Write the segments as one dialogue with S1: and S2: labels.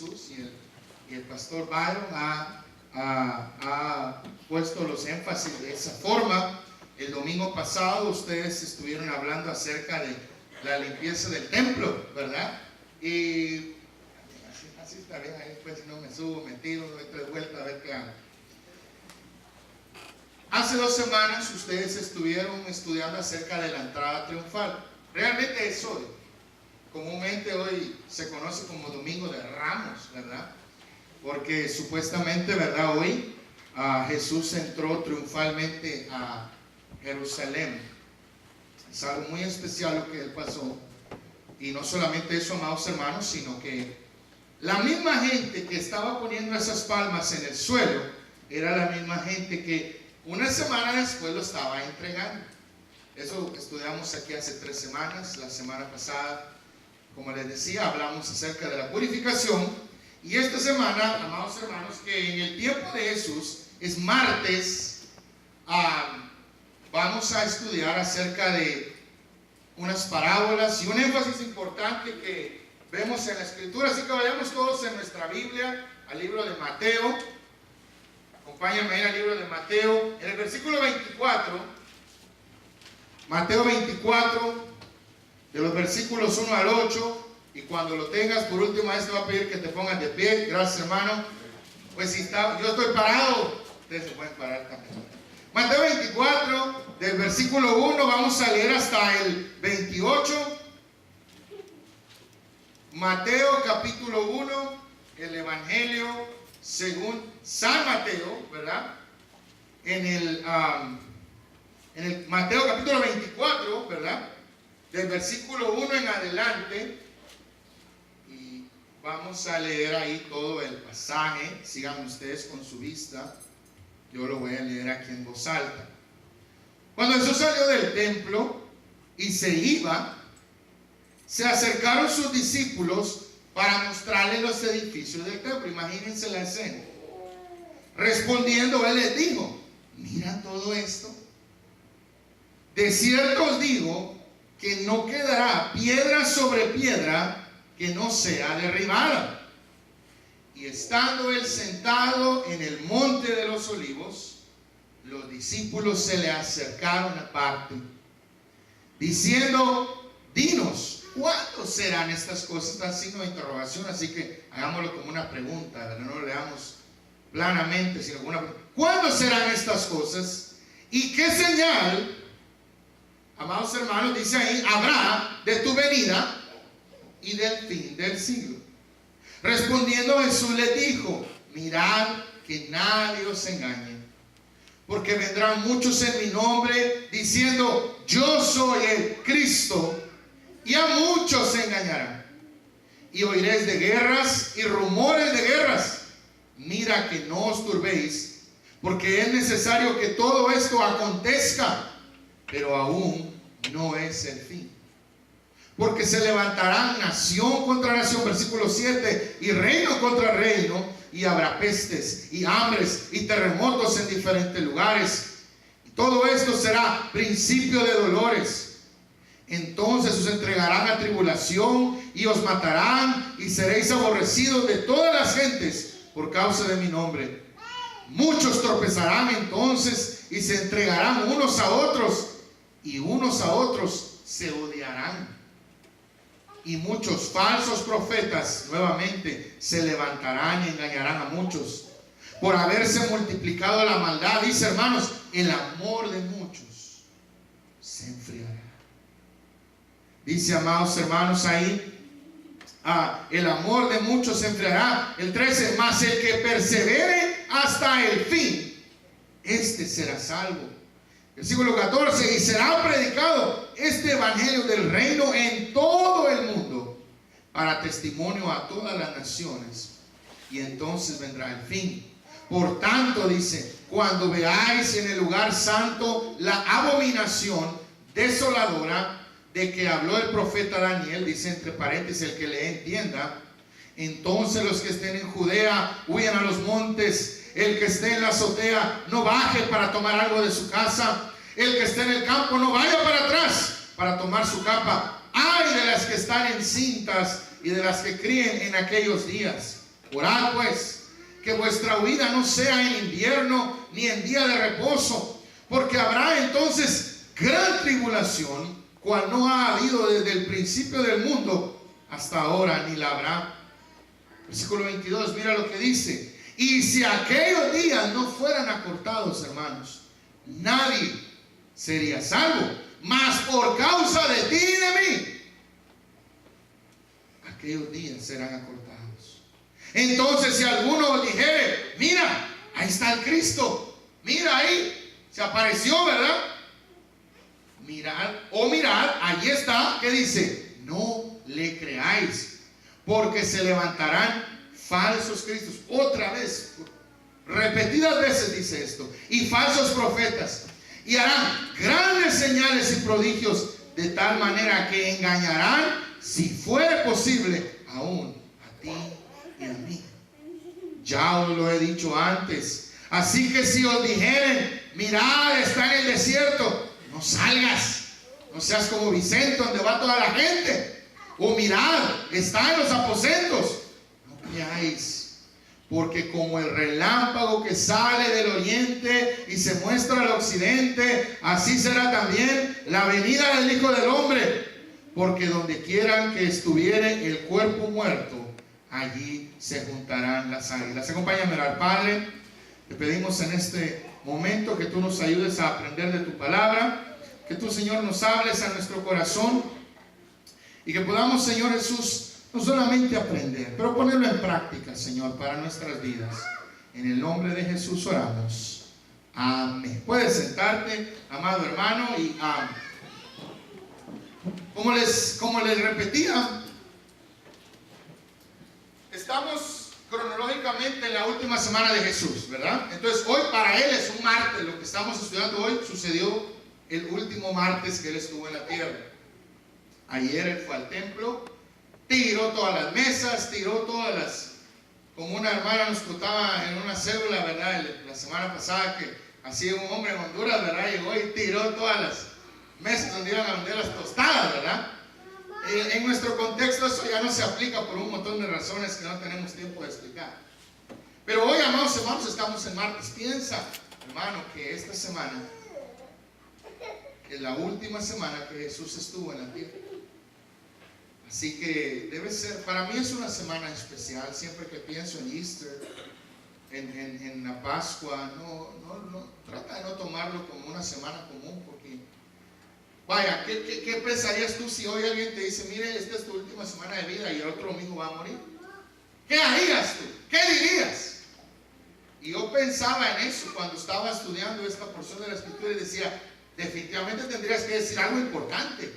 S1: Jesús y el pastor Byron ha puesto los énfasis de esa forma. El domingo pasado ustedes estuvieron hablando acerca de la limpieza del templo, ¿verdad? Y así está bien, ahí después si no me subo, me tiro, doy 3 vueltas a ver qué hago. Hace 2 semanas ustedes estuvieron estudiando acerca de la entrada triunfal. Realmente es hoy. Comúnmente hoy se conoce como Domingo de Ramos, ¿verdad? Porque supuestamente, ¿verdad? Hoy Jesús entró triunfalmente a Jerusalén. Es algo muy especial lo que él pasó. Y no solamente eso, amados hermanos, sino que la misma gente que estaba poniendo esas palmas en el suelo era la misma gente que una semana después lo estaba entregando. Eso estudiamos aquí hace 3 semanas. La semana pasada, como les decía, hablamos acerca de la purificación. Y esta semana, amados hermanos, que en el tiempo de Jesús es martes, vamos a estudiar acerca de unas parábolas y un énfasis importante que vemos en la Escritura. Así que vayamos todos en nuestra Biblia al libro de Mateo. Acompáñame ahí al libro de Mateo, en el versículo 24. Mateo 24, de los versículos 1 al 8. Y cuando lo tengas, por última vez te voy a pedir que te pongas de pie. Gracias, hermano. Pues si yo estoy parado, ustedes se pueden parar también. Mateo 24, del versículo 1, vamos a leer hasta el 28. Mateo capítulo 1, el Evangelio según San Mateo, ¿verdad? En el Mateo capítulo 24, ¿verdad? Del versículo 1 en adelante. Y vamos a leer ahí todo el pasaje. Sigan ustedes con su vista. Yo lo voy a leer aquí en voz alta. Cuando Jesús salió del templo y se iba, se acercaron sus discípulos para mostrarle los edificios del templo. Imagínense la escena. Respondiendo, él les dijo: mira todo esto. De cierto os digo que no quedará piedra sobre piedra que no sea derribada. Y estando él sentado en el monte de los olivos, los discípulos se le acercaron aparte, diciendo: dinos, ¿cuándo serán estas cosas? Está signo de interrogación, así que hagámoslo como una pregunta, ¿verdad? No lo leamos planamente, sino como una pregunta. ¿Cuándo serán estas cosas? ¿Y qué señal, amados hermanos, dice ahí, habrá de tu venida y del fin del siglo? Respondiendo Jesús les dijo: mirad que nadie os engañe, porque vendrán muchos en mi nombre diciendo: yo soy el Cristo, y a muchos se engañarán. Y oiréis de guerras y rumores de guerras. Mira que no os turbéis, porque es necesario que todo esto acontezca, pero aún no es el fin. Porque se levantarán nación contra nación, versículo 7, y reino contra reino, y habrá pestes y hambres y terremotos en diferentes lugares. Y todo esto será principio de dolores. Entonces os entregarán a tribulación y os matarán, y seréis aborrecidos de todas las gentes por causa de mi nombre. Muchos tropezarán entonces y se entregarán unos a otros, y unos a otros se odiarán. Y muchos falsos profetas nuevamente se levantarán y engañarán a muchos. Por haberse multiplicado la maldad, dice, hermanos, el amor de muchos se enfriará. Dice, amados hermanos, ahí, el amor de muchos se enfriará. El 13, mas el que persevere hasta el fin, este será salvo. Versículo 14, y será predicado este evangelio del reino en todo el mundo para testimonio a todas las naciones, y entonces vendrá el fin. Por tanto, dice, cuando veáis en el lugar santo la abominación desoladora de que habló el profeta Daniel, dice entre paréntesis el que le entienda, entonces los que estén en Judea huyan a los montes. El que esté en la azotea no baje para tomar algo de su casa. El que esté en el campo no vaya para atrás para tomar su capa. Ay de las que están encintas y de las que críen en aquellos días. Orad pues, que vuestra huida no sea en invierno ni en día de reposo, porque habrá entonces gran tribulación, cual no ha habido desde el principio del mundo hasta ahora, ni la habrá. Versículo 22, mira lo que dice: y si aquellos días no fueran acortados, hermanos, nadie sería salvo, mas por causa de ti y de mí, aquellos días serán acortados. Entonces, si alguno dijere: mira, ahí está el Cristo, mira ahí, se apareció, ¿verdad? Mirad, ahí está, ¿qué dice? No le creáis, porque se levantarán falsos cristos. Otra vez, repetidas veces dice esto. Y falsos profetas, y harán grandes señales y prodigios, de tal manera que engañarán, si fuere posible, aún a ti y a mí. Ya os lo he dicho antes. Así que si os dijeren: mirad, está en el desierto, no salgas. No seas como Vicente, donde va toda la gente. O mirad, está en los aposentos, no creáis. Porque como el relámpago que sale del oriente y se muestra al occidente, así será también la venida del Hijo del Hombre. Porque donde quieran que estuviere el cuerpo muerto, allí se juntarán las águilas. Acompáñame al Padre. Te pedimos en este momento que tú nos ayudes a aprender de tu palabra, que tú, Señor, nos hables a nuestro corazón y que podamos, Señor Jesús, no solamente aprender, pero ponerlo en práctica, Señor, para nuestras vidas. En el nombre de Jesús oramos. Amén. Puedes sentarte, amado hermano, y como les repetía, estamos cronológicamente en la última semana de Jesús, ¿verdad? Entonces hoy para él es un martes. Lo que estamos estudiando hoy sucedió el último martes que él estuvo en la tierra. Ayer él fue al templo, tiró todas las mesas, tiró todas las, como una hermana nos contaba en una célula, ¿verdad? La semana pasada, que hacía un hombre en Honduras, ¿verdad? Llegó y tiró todas las mesas donde iban a vender las tostadas, ¿verdad? En nuestro contexto eso ya no se aplica por un montón de razones que no tenemos tiempo de explicar. Pero hoy, amados hermanos, estamos en martes. Piensa, hermano, que esta semana es la última semana que Jesús estuvo en la tierra. Así que debe ser, para mí es una semana especial. Siempre que pienso en Easter, en la Pascua, trata de no tomarlo como una semana común, porque vaya, ¿qué pensarías tú si hoy alguien te dice: mire, esta es tu última semana de vida y el otro domingo va a morir? ¿Qué harías tú? ¿Qué dirías? Y yo pensaba en eso cuando estaba estudiando esta porción de la Escritura y decía: definitivamente tendrías que decir algo importante,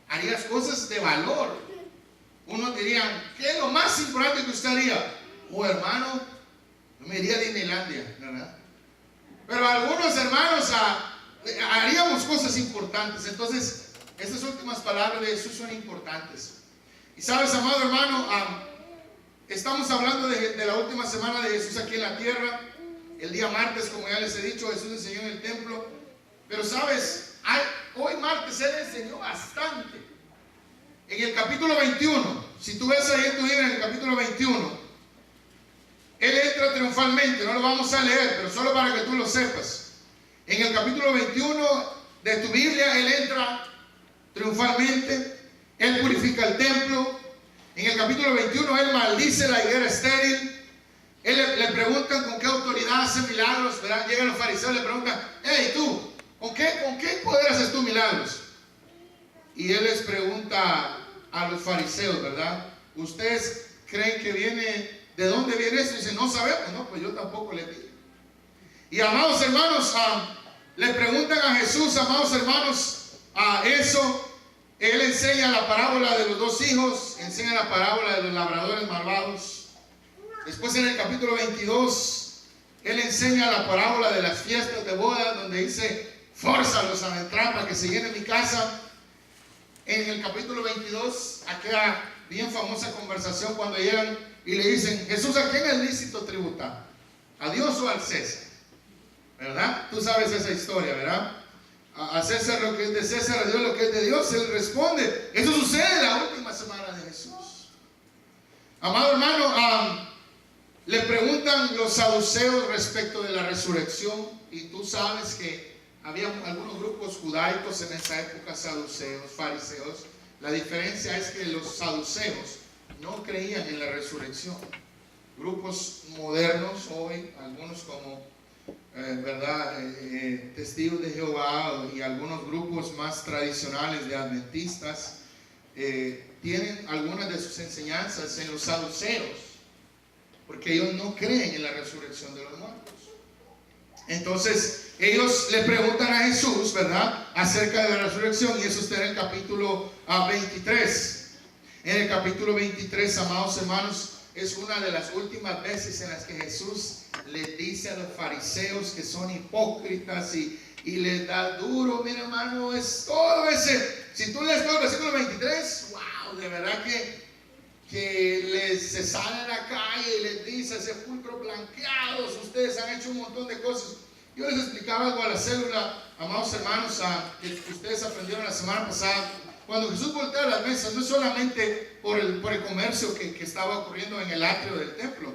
S1: harías cosas de valor. Uno diría: ¿qué es lo más importante que usted haría? Oh, hermano, yo me iría a Disneylandia, ¿verdad? Pero algunos hermanos haríamos cosas importantes. Entonces, estas últimas palabras de Jesús son importantes. Y sabes, amado hermano, estamos hablando de la última semana de Jesús aquí en la tierra. El día martes, como ya les he dicho, Jesús enseñó en el templo. Pero sabes, hoy martes Él enseñó bastante. En el capítulo 21, si tú ves ahí en tu libro, en el capítulo 21, Él entra triunfalmente. No lo vamos a leer, pero solo para que tú lo sepas. En el capítulo 21 de tu Biblia, Él entra triunfalmente. Él purifica el templo. En el capítulo 21, Él maldice la higuera estéril. Le preguntan con qué autoridad hace milagros, ¿verdad? Llegan los fariseos y le preguntan: hey, tú, ¿con qué poder haces tú milagros? Y Él les pregunta a los fariseos, ¿verdad? ¿Ustedes creen que viene? ¿De dónde viene eso? Y dicen: no sabemos. No, pues yo tampoco les digo. Y amados hermanos, le preguntan a Jesús, amados hermanos, a eso. Él enseña la parábola de los dos hijos, enseña la parábola de los labradores malvados. Después en el capítulo 22, Él enseña la parábola de las fiestas de boda, donde dice: fórzalos a entrar para que se llene mi casa. En el capítulo 22, aquella bien famosa conversación cuando llegan y le dicen: Jesús, ¿a quién es lícito tributar? ¿A Dios o al César? ¿Verdad? Tú sabes esa historia, ¿verdad? A César lo que es de César, a Dios lo que es de Dios. Él responde. Eso sucede en la última semana de Jesús. Amado hermano, preguntan los saduceos respecto de la resurrección, y tú sabes que había algunos grupos judaicos en esa época, saduceos, fariseos. La diferencia es que los saduceos no creían en la resurrección. Grupos modernos hoy, algunos como Testigos de Jehová y algunos grupos más tradicionales de adventistas, tienen algunas de sus enseñanzas en los saduceos, porque ellos no creen en la resurrección de los muertos. Entonces ellos le preguntan a Jesús, ¿verdad?, acerca de la resurrección, y eso está en el capítulo 23. En el capítulo 23, amados hermanos, es una de las últimas veces en las que Jesús les dice a los fariseos que son hipócritas y les da duro. Mira, hermano, es todo ese. Si tú lees todo el versículo 23, wow, de verdad que se sale a la calle y les dice: sepulcros blanqueados, ustedes han hecho un montón de cosas. Yo les explicaba algo a la célula, amados hermanos, que ustedes aprendieron la semana pasada. Cuando Jesús voltea las mesas, no es solamente por el comercio que estaba ocurriendo en el atrio del templo,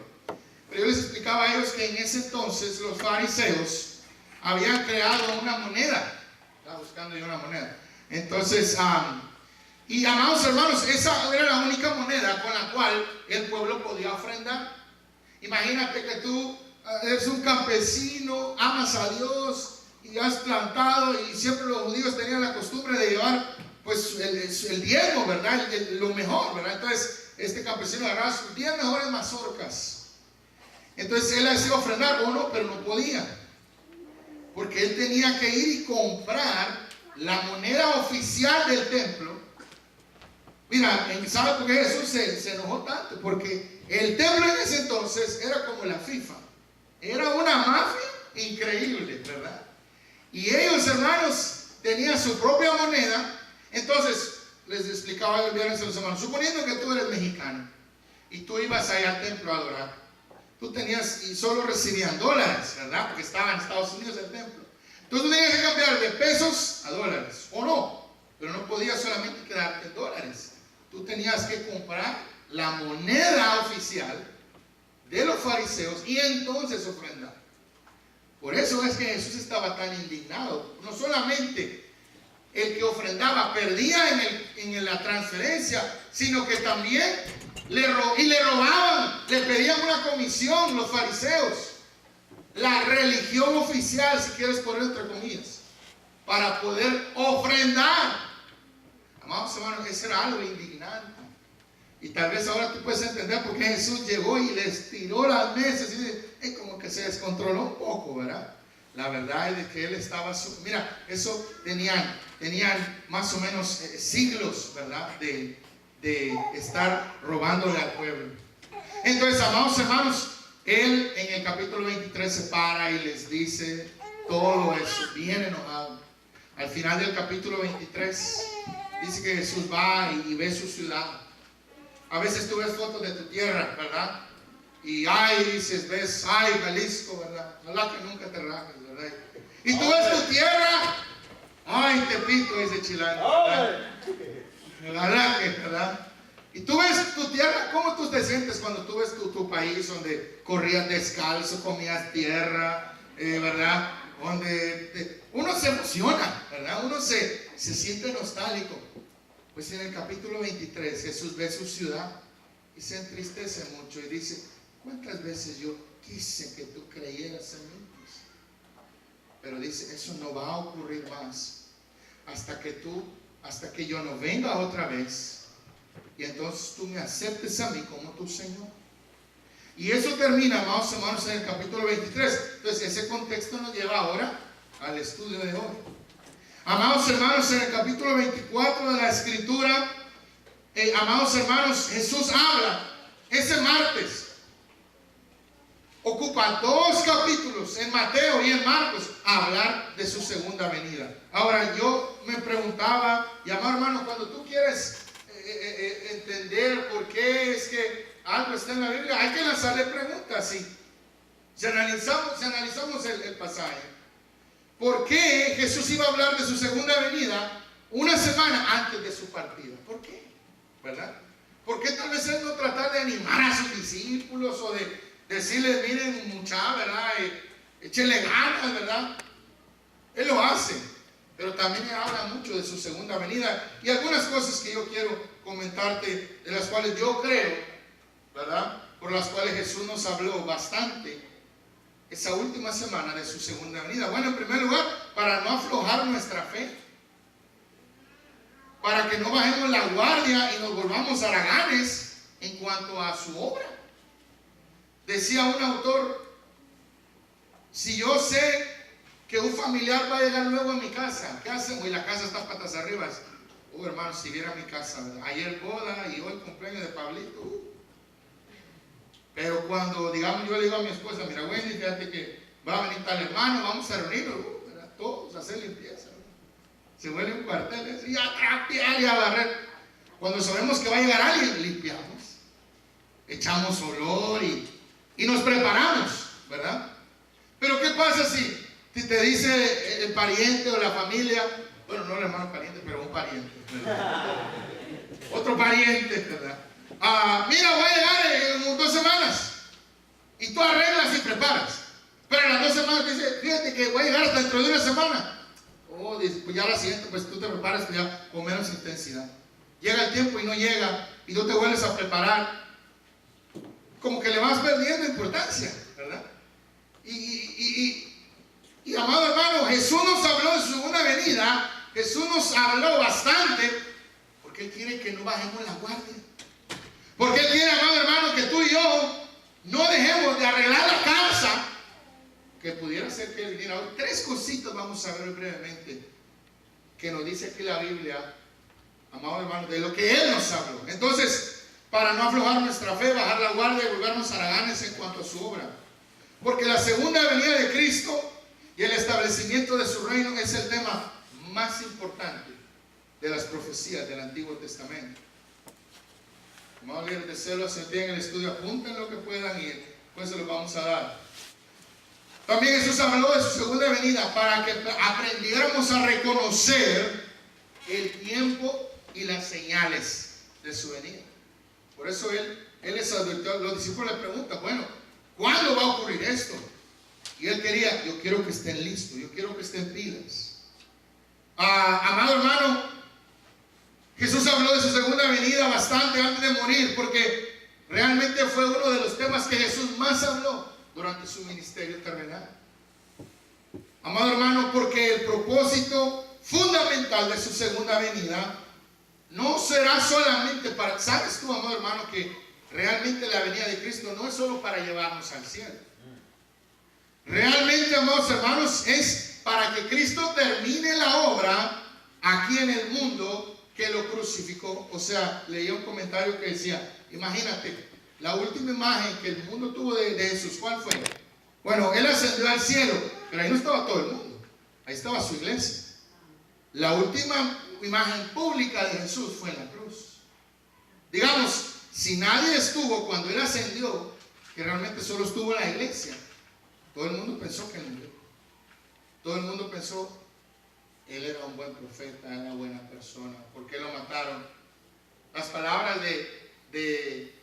S1: pero yo les explicaba a ellos que en ese entonces los fariseos habían creado una moneda. Estaba buscando yo una moneda. Entonces, y amados hermanos, esa era la única moneda con la cual el pueblo podía ofrendar. Imagínate que tú eres un campesino, amas a Dios y has plantado, y siempre los judíos tenían la costumbre de llevar pues el diezmo, ¿verdad? Lo mejor, ¿verdad? Entonces este campesino agarraba sus 10 mejores mazorcas. Entonces él hacía ofrendar uno, pero no podía, porque él tenía que ir y comprar la moneda oficial del templo. Mira, ¿sabe por qué Jesús se enojó tanto? Porque el templo en ese entonces era como la FIFA. Era una mafia increíble, ¿verdad? Y ellos, hermanos, tenían su propia moneda. Entonces, les explicaba el viernes a los hermanos, suponiendo que tú eres mexicano y tú ibas allá al templo a adorar, tú tenías, y solo recibían dólares, ¿verdad? Porque estaba en Estados Unidos el templo. Entonces tú tenías que cambiar de pesos a dólares, o no, pero no podías solamente quedarte en dólares. Tú tenías que comprar la moneda oficial de los fariseos y entonces ofrendar. Por eso es que Jesús estaba tan indignado. No solamente el que ofrendaba perdía en la transferencia, sino que también le robaban, le pedían una comisión los fariseos, la religión oficial, si quieres poner entre comillas, para poder ofrendar. Amados hermanos, eso era algo indignante. Y tal vez ahora tú puedes entender por qué Jesús llegó y les tiró las mesas y como que se descontroló un poco, ¿verdad? La verdad es de que él estaba, mira, eso tenían más o menos siglos, ¿verdad? De estar robándole al pueblo. Entonces, amados hermanos, él en el capítulo 23 se para y les dice todo eso, bien enojado. Al final del capítulo 23 dice que Jesús va y ve su ciudad. A veces tú ves fotos de tu tierra, ¿verdad? Y dices, ves, Jalisco, ¿verdad? Ojalá que nunca te rajes, ¿verdad? Y tú ves tu tierra, Tepito, dice Chilango, ¿verdad? Ojalá que, ¿verdad? Y tú ves tu tierra, ¿cómo tú te sientes cuando tú ves tu país donde corrías descalzo, comías tierra, ¿verdad? Donde uno se emociona, ¿verdad? Uno se siente nostálgico. Pues en el capítulo 23 Jesús ve su ciudad y se entristece mucho y dice: ¿cuántas veces yo quise que tú creyeras en mí? Pero dice, eso no va a ocurrir más hasta que yo no venga otra vez y entonces tú me aceptes a mí como tu Señor. Y eso termina, amados hermanos, en el capítulo 23. Entonces ese contexto nos lleva ahora al estudio de hoy. Amados hermanos, en el capítulo 24 de la Escritura, amados hermanos, Jesús habla ese martes. Ocupa 2 capítulos en Mateo y en Marcos a hablar de su segunda venida. Ahora yo me preguntaba, y amado hermano, cuando tú quieres entender por qué es que algo está en la Biblia, hay que lanzarle preguntas. Si analizamos el pasaje, ¿por qué Jesús iba a hablar de su segunda venida una semana antes de su partida? ¿Por qué? ¿Verdad? ¿Por qué tal vez él no tratar de animar a sus discípulos o de decirles, miren mucha, ¿verdad? Échenle ganas, ¿verdad? Él lo hace, pero también habla mucho de su segunda venida y algunas cosas que yo quiero comentarte, de las cuales yo creo, ¿verdad? Por las cuales Jesús nos habló bastante esa última semana de su segunda venida. Bueno, en primer lugar, para no aflojar nuestra fe, para que no bajemos la guardia y nos volvamos haraganes en cuanto a su obra. Decía un autor, si yo sé que un familiar va a llegar luego a mi casa, ¿qué hacemos? Y la casa está patas arriba. Oh, hermano, si viera mi casa, ¿verdad? Ayer boda y hoy cumpleaños de Pablito. Pero cuando, digamos, yo le digo a mi esposa, mira, Wendy, fíjate que va a venir tal hermano, vamos a reunirnos, ¿verdad? Todos a hacer limpieza, ¿verdad? Se vuelve un cuartel y a trapear y a barrer. Cuando sabemos que va a llegar alguien, limpiamos, echamos olor y nos preparamos, ¿verdad? Pero ¿qué pasa si te dice el pariente o la familia, bueno, no el hermano pariente, pero un pariente, ¿verdad? Otro pariente, ¿verdad? Mira, voy a llegar en 2 semanas y tú arreglas y preparas, pero en las 2 semanas te dice, fíjate que voy a llegar hasta dentro de 1 semana. Oh, dice, pues ya la siguiente, pues tú te preparas pues ya con menos intensidad. Llega el tiempo y no llega y tú te vuelves a preparar, como que le vas perdiendo importancia, ¿verdad? Y amado hermano, Jesús nos habló de su segunda venida. Jesús nos habló bastante porque Él quiere que no bajemos la guardia, porque Él quiere, amado hermano, que tú y yo no dejemos de arreglar la casa, que pudiera ser que Él viniera hoy. 3 cositas vamos a ver brevemente que nos dice aquí la Biblia, amado hermano, de lo que Él nos habló. Entonces, para no aflojar nuestra fe, bajar la guardia y volvernos haraganes en cuanto a su obra, porque la segunda venida de Cristo y el establecimiento de su reino es el tema más importante de las profecías del Antiguo Testamento. Vamos a leer de celo, si tienen el estudio, apunten lo que puedan y después se los vamos a dar. También Jesús habló de su segunda venida para que aprendiéramos a reconocer el tiempo y las señales de su venida. Por eso Él les advirtió, los discípulos le preguntan, bueno, ¿cuándo va a ocurrir esto? Y Él quería, yo quiero que estén listos, yo quiero que estén pilas. Amado hermano, Jesús habló de su segunda venida bastante antes de morir, porque realmente fue uno de los temas que Jesús más habló durante su ministerio terrenal. Amado hermano, porque el propósito fundamental de su segunda venida no será solamente para, ¿sabes tú, amado hermano, que realmente la venida de Cristo no es solo para llevarnos al cielo? Realmente, amados hermanos, es para que Cristo termine la obra aquí en el mundo que lo crucificó. O sea, leía un comentario que decía, imagínate, la última imagen que el mundo tuvo de Jesús, ¿cuál fue? Bueno, Él ascendió al cielo, pero ahí no estaba todo el mundo, ahí estaba su iglesia. La última imagen pública de Jesús fue en la cruz. Digamos, si nadie estuvo cuando Él ascendió, que realmente solo estuvo en la iglesia, todo el mundo pensó que Él murió. Todo el mundo pensó, Él era un buen profeta, era una buena persona, ¿por qué lo mataron? Las palabras del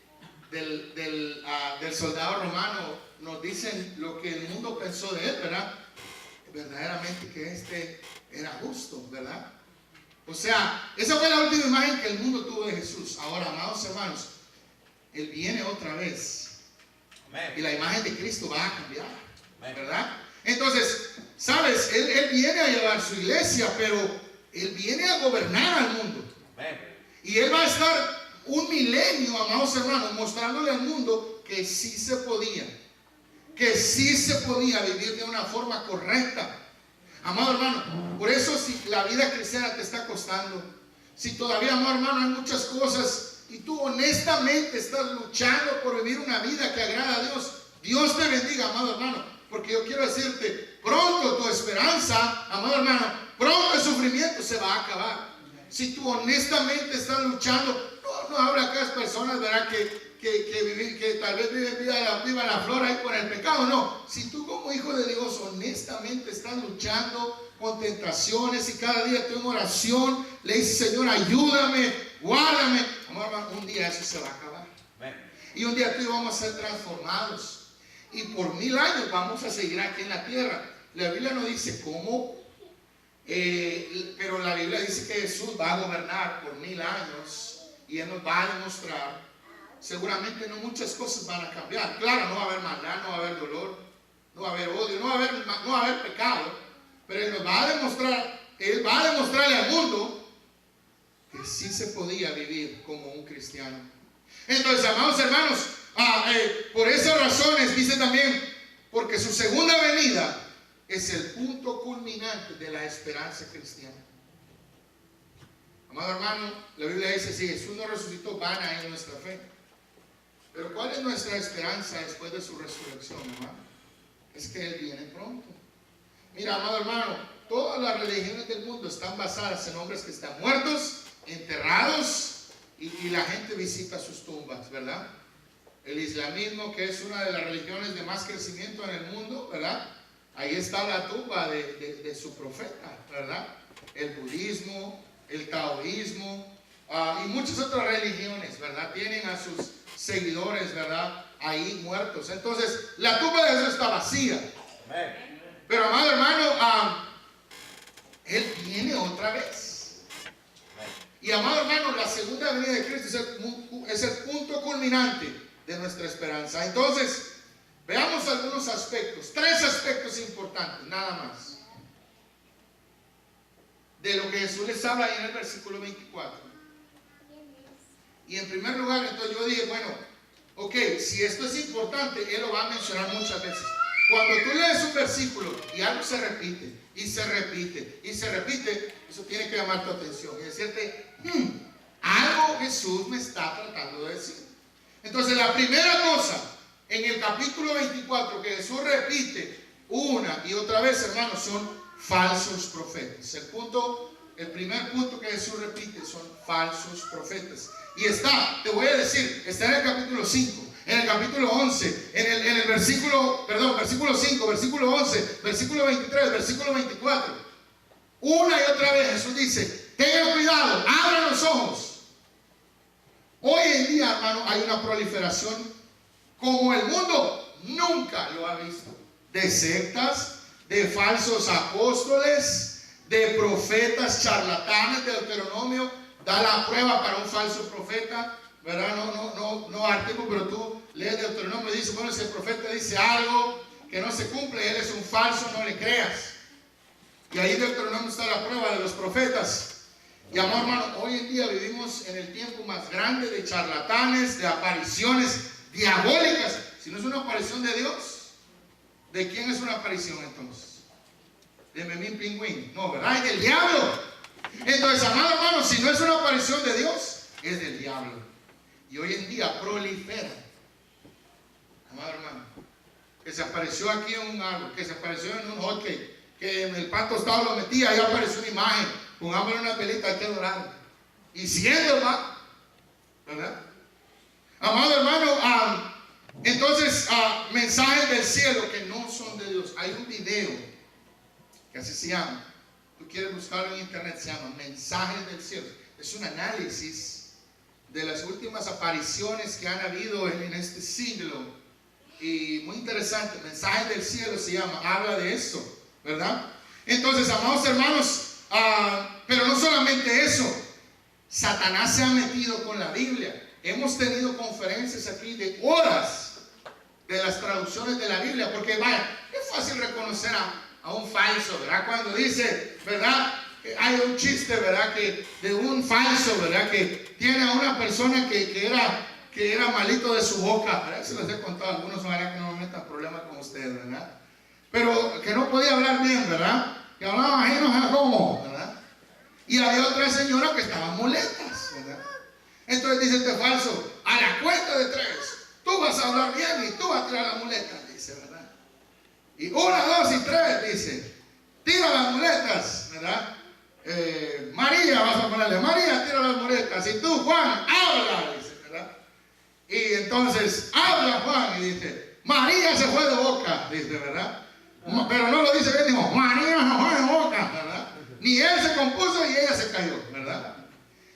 S1: soldado romano nos dicen lo que el mundo pensó de Él, ¿verdad? Verdaderamente que este era justo, ¿verdad? O sea, esa fue la última imagen que el mundo tuvo de Jesús. Ahora, amados hermanos, Él viene otra vez. Amén. Y la imagen de Cristo va a cambiar, ¿verdad? Entonces, ¿sabes? Él viene a llevar su iglesia, pero Él viene a gobernar al mundo. Amén. Y Él va a estar un milenio, amados hermanos, mostrándole al mundo que sí se podía vivir de una forma correcta. Amado hermano, por eso si la vida cristiana te está costando, si todavía, amado hermano, hay muchas cosas y tú honestamente estás luchando por vivir una vida que agrada a Dios, Dios te bendiga, amado hermano, porque yo quiero decirte, pronto tu esperanza, amado hermano, pronto el sufrimiento se va a acabar. Si tú honestamente estás luchando, no habla acá las personas, ¿verdad? Que tal vez viva la flor ahí por el pecado. No, si tú como hijo de Dios honestamente estás luchando con tentaciones y cada día tú en oración le dices, Señor, ayúdame, guárdame, amor, un día eso se va a acabar. Y un día tú y yo vamos a ser transformados. y por 1000 años vamos a seguir aquí en la tierra. La Biblia no dice cómo, pero la Biblia dice que Jesús va a gobernar por 1000 años y Él nos va a demostrar. Seguramente no muchas cosas van a cambiar. Claro, no va a haber maldad, no va a haber dolor, no va a haber odio, no va a haber pecado, pero Él nos va a demostrar, Él va a demostrarle al mundo que sí se podía vivir como un cristiano. Entonces, amados hermanos, por esas razones dice también, porque su segunda venida es el punto culminante de la esperanza cristiana. Amado hermano, la Biblia dice, si Jesús no resucitó, vana es nuestra fe. Pero ¿cuál es nuestra esperanza después de su resurrección, hermano? Es que Él viene pronto. Mira, amado hermano, todas las religiones del mundo están basadas en hombres que están muertos, enterrados, y la gente visita sus tumbas, ¿verdad? El islamismo, que es una de las religiones de más crecimiento en el mundo, ¿verdad? Ahí está la tumba de su profeta, ¿verdad? El budismo, el taoísmo, y muchas otras religiones, ¿verdad? Tienen a sus seguidores, ¿verdad? Ahí muertos. Entonces, la tumba de Jesús está vacía. Pero, amado hermano, Él viene otra vez. Y, amado hermano, la segunda venida de Cristo es el punto culminante de nuestra esperanza. Entonces, veamos algunos aspectos, 3 aspectos importantes, nada más, de lo que Jesús les habla ahí en el versículo 24. Y en primer lugar, entonces yo dije, bueno, ok, si esto es importante, Él lo va a mencionar muchas veces. Cuando tú lees un versículo y algo se repite, y se repite, y se repite, eso tiene que llamar tu atención y decirte, algo Jesús me está tratando de decir. Entonces, la primera cosa en el capítulo 24 que Jesús repite una y otra vez, hermanos, son falsos profetas. El primer punto que Jesús repite son falsos profetas. Y te voy a decir, está en el capítulo 5, en el capítulo 11, en el versículo 5, versículo 11, versículo 23, versículo 24. Una y otra vez Jesús dice, tengan cuidado, abran los ojos. Hoy en día, hermano, hay una proliferación como el mundo nunca lo ha visto. De sectas, de falsos apóstoles, de profetas charlatanes. De Deuteronomio da la prueba para un falso profeta, ¿verdad? No artículo, pero tú lees Deuteronomio y dices, bueno, si el profeta dice algo que no se cumple, él es un falso, no le creas. Y ahí en Deuteronomio está la prueba de los profetas. Y amor, hermano, hoy en día vivimos en el tiempo más grande de charlatanes, de apariciones diabólicas. Si no es una aparición de Dios, ¿de quién es una aparición entonces? ¿De Memín Pingüín? No, ¿verdad? Es del diablo. Entonces, amado hermano, si no es una aparición de Dios, es del diablo. Y hoy en día prolifera. Amado hermano, que se apareció aquí en un árbol, que se apareció en un hotkey, que en el pan tostado lo metía, ahí apareció una imagen. Pongámosle una velita, hay que adorar. Y siendo, ¿verdad? Amado hermano, entonces, mensajes del cielo que no son de Dios. Hay un video que así se llama. Tú quieres buscarlo en internet, se llama Mensajes del cielo. Es un análisis de las últimas apariciones que han habido en este siglo. Y muy interesante. Mensajes del cielo se llama. Habla de eso, ¿verdad? Entonces, amados hermanos, pero no solamente eso, Satanás se ha metido con la Biblia. Hemos tenido conferencias aquí de horas de las traducciones de la Biblia, porque vaya, es fácil reconocer a un falso, ¿verdad? Cuando dice, ¿verdad? Hay un chiste, ¿verdad? Que de un falso, ¿verdad? Que tiene a una persona que era malito de su boca, ¿verdad? Se los he contado a algunos, ojalá que no me metan problemas con ustedes, ¿verdad? Pero que no podía hablar bien, ¿verdad? Que hablaba ajeno a cómo, ¿verdad? Y había otra señora que estaba muletas, ¿verdad? Entonces dice este falso, a la cuenta de 3, tú vas a hablar bien y tú vas a tirar las muletas, dice, ¿verdad? Y 1, 2 y 3, dice, tira las muletas, ¿verdad? María, vas a ponerle, María, tira las muletas, y tú, Juan, habla, dice, ¿verdad? Y entonces, habla Juan, y dice, María se fue de boca, dice, ¿verdad? Pero no lo dice bien, dijo, María se fue de boca, ¿verdad? Ni él se compuso y ella se cayó, ¿verdad?